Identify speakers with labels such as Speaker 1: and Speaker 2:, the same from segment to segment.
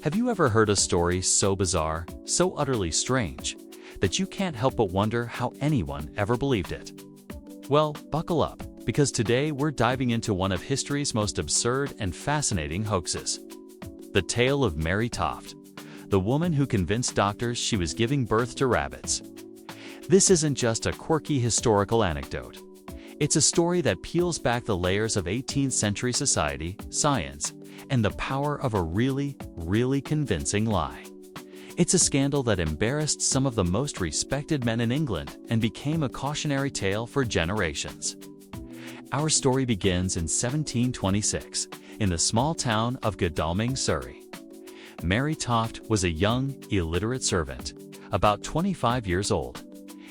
Speaker 1: Have you ever heard a story so bizarre, so utterly strange, that you can't help but wonder how anyone ever believed it? Well, buckle up, because today we're diving into one of history's most absurd and fascinating hoaxes. The tale of Mary Toft, the woman who convinced doctors she was giving birth to rabbits. This isn't just a quirky historical anecdote. It's a story that peels back the layers of 18th century society, science, and the power of a really convincing lie. It's a scandal that embarrassed some of the most respected men in England and became a cautionary tale for generations. Our story begins in 1726 in the small town of Godalming, Surrey. Mary Toft was a young, illiterate servant, about 25 years old.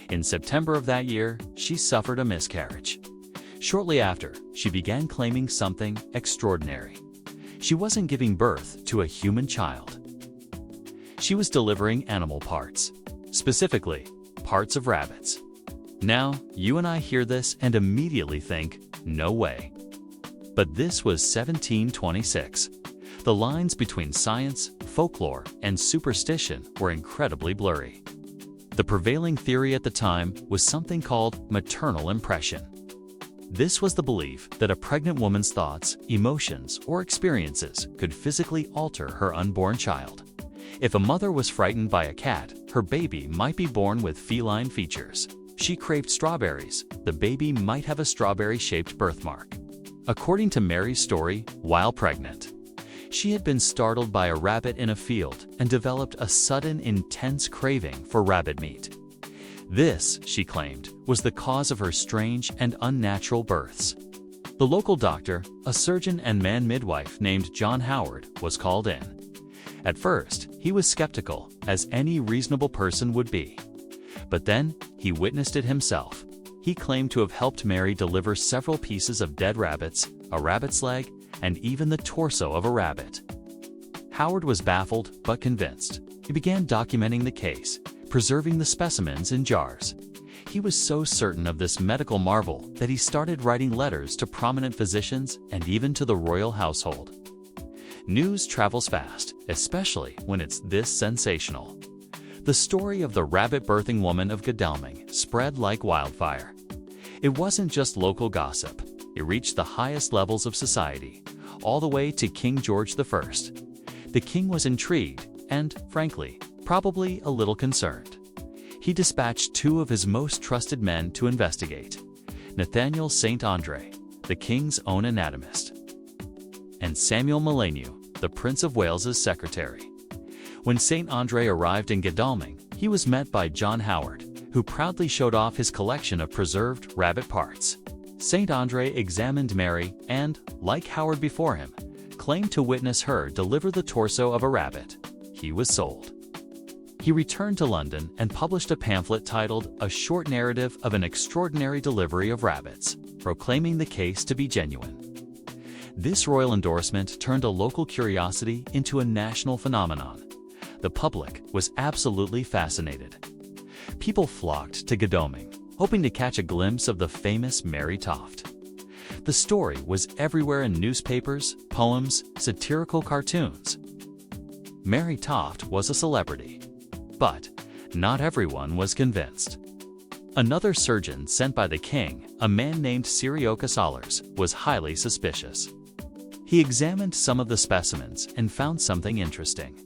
Speaker 1: In September of that year, she suffered a miscarriage. Shortly after, she began claiming something extraordinary. She wasn't giving birth to a human child. She was delivering animal parts, specifically, parts of rabbits. Now, you and I hear this and immediately think, no way. But this was 1726. The lines between science, folklore, and superstition were incredibly blurry. The prevailing theory at the time was something called maternal impression. This was the belief that a pregnant woman's thoughts, emotions, or experiences could physically alter her unborn child. If a mother was frightened by a cat, her baby might be born with feline features. She craved strawberries, the baby might have a strawberry-shaped birthmark. According to Mary's story, while pregnant, she had been startled by a rabbit in a field and developed a sudden, intense craving for rabbit meat. This, she claimed, was the cause of her strange and unnatural births. The local doctor, a surgeon and man midwife named John Howard, was called in. At first, he was skeptical, as any reasonable person would be. But then, he witnessed it himself. He claimed to have helped Mary deliver several pieces of dead rabbits, a rabbit's leg, and even the torso of a rabbit. Howard was baffled but convinced. He began documenting the case, preserving the specimens in jars. He was so certain of this medical marvel that he started writing letters to prominent physicians and even to the royal household. News travels fast, especially when it's this sensational. The story of the rabbit-birthing woman of Godalming spread like wildfire. It wasn't just local gossip. It reached the highest levels of society, all the way to King George I. The king was intrigued and, frankly, probably a little concerned. He dispatched two of his most trusted men to investigate: Nathaniel St. Andre, the king's own anatomist, and Samuel Molyneux, the Prince of Wales's secretary. When St. Andre arrived in Godalming, he was met by John Howard, who proudly showed off his collection of preserved rabbit parts. St. Andre examined Mary and, like Howard before him, claimed to witness her deliver the torso of a rabbit. He was sold. He returned to London and published a pamphlet titled A Short Narrative of an Extraordinary Delivery of Rabbits, proclaiming the case to be genuine. This royal endorsement turned a local curiosity into a national phenomenon. The public was absolutely fascinated. People flocked to Godalming, hoping to catch a glimpse of the famous Mary Toft. The story was everywhere in newspapers, poems, satirical cartoons. Mary Toft was a celebrity. But not everyone was convinced. Another surgeon sent by the king, a man named Sirioka Solers, was highly suspicious. He examined some of the specimens and found something interesting.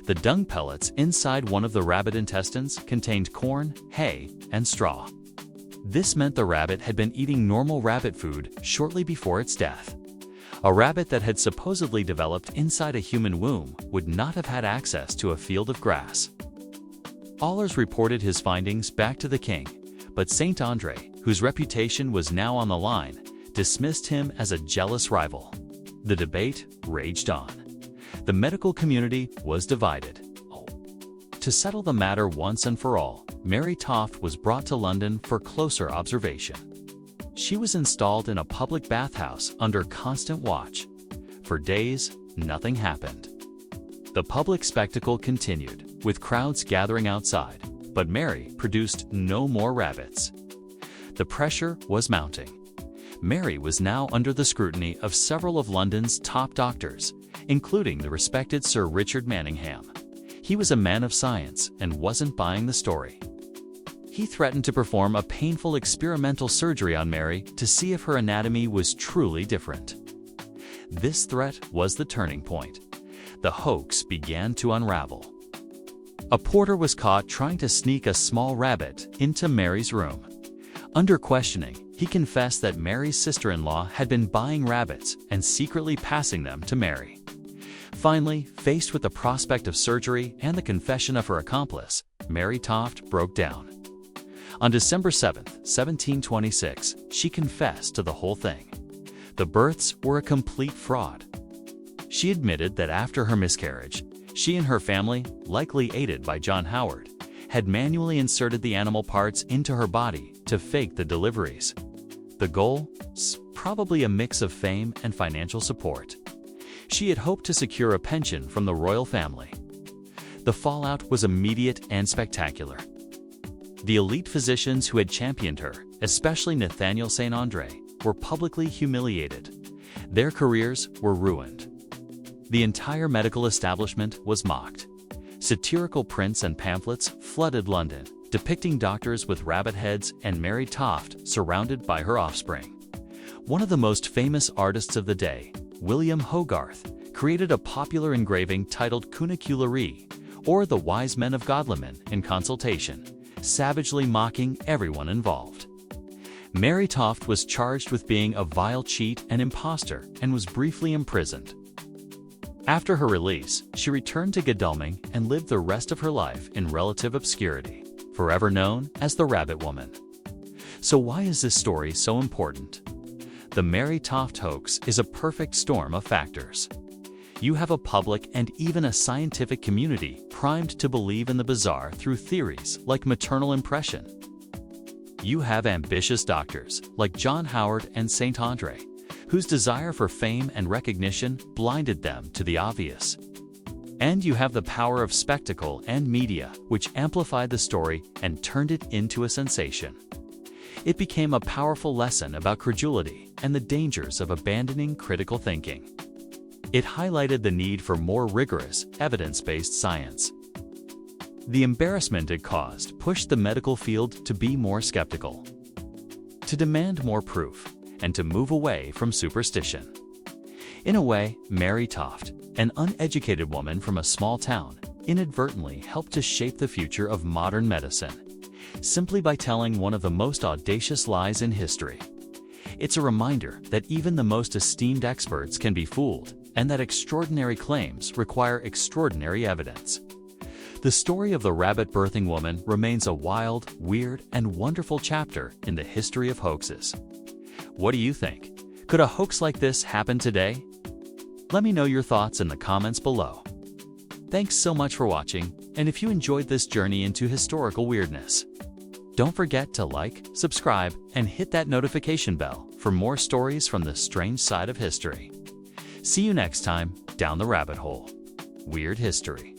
Speaker 1: The dung pellets inside one of the rabbit intestines contained corn, hay, and straw. This meant the rabbit had been eating normal rabbit food shortly before its death. A rabbit that had supposedly developed inside a human womb would not have had access to a field of grass. Allers reported his findings back to the king, but St. Andre, whose reputation was now on the line, dismissed him as a jealous rival. The debate raged on. The medical community was divided. To settle the matter once and for all, Mary Toft was brought to London for closer observation. She was installed in a public bathhouse under constant watch. For days, nothing happened. The public spectacle continued, with crowds gathering outside, but Mary produced no more rabbits. The pressure was mounting. Mary was now under the scrutiny of several of London's top doctors, including the respected Sir Richard Manningham. He was a man of science and wasn't buying the story. He threatened to perform a painful experimental surgery on Mary to see if her anatomy was truly different. This threat was the turning point. The hoax began to unravel. A porter was caught trying to sneak a small rabbit into Mary's room. Under questioning, he confessed that Mary's sister-in-law had been buying rabbits and secretly passing them to Mary. Finally, faced with the prospect of surgery and the confession of her accomplice, Mary Toft broke down. On December 7, 1726, she confessed to the whole thing. The births were a complete fraud. She admitted that after her miscarriage, she and her family, likely aided by John Howard, had manually inserted the animal parts into her body to fake the deliveries. The goal? Probably a mix of fame and financial support. She had hoped to secure a pension from the royal family. The fallout was immediate and spectacular. The elite physicians who had championed her, especially Nathaniel St. Andre, were publicly humiliated. Their careers were ruined. The entire medical establishment was mocked. Satirical prints and pamphlets flooded London, depicting doctors with rabbit heads and Mary Toft surrounded by her offspring. One of the most famous artists of the day, William Hogarth, created a popular engraving titled Cunicularii, or The Wise Men of Godalming in Consultation, savagely mocking everyone involved. Mary Toft was charged with being a vile cheat and impostor and was briefly imprisoned. After her release, she returned to Godalming and lived the rest of her life in relative obscurity, forever known as the Rabbit Woman. So why is this story so important? The Mary Toft hoax is a perfect storm of factors. You have a public and even a scientific community primed to believe in the bizarre through theories like maternal impression. You have ambitious doctors like John Howard and St. Andre, whose desire for fame and recognition blinded them to the obvious. And you have the power of spectacle and media, which amplified the story and turned it into a sensation. It became a powerful lesson about credulity and the dangers of abandoning critical thinking. It highlighted the need for more rigorous, evidence-based science. The embarrassment it caused pushed the medical field to be more skeptical, to demand more proof, and to move away from superstition. In a way, Mary Toft, an uneducated woman from a small town, inadvertently helped to shape the future of modern medicine, simply by telling one of the most audacious lies in history. It's a reminder that even the most esteemed experts can be fooled, and that extraordinary claims require extraordinary evidence. The story of the rabbit birthing woman remains a wild, weird, and wonderful chapter in the history of hoaxes. What do you think? Could a hoax like this happen today? Let me know your thoughts in the comments below. Thanks so much for watching, and if you enjoyed this journey into historical weirdness, don't forget to like, subscribe, and hit that notification bell for more stories from the strange side of history. See you next time down the rabbit hole. Weird History.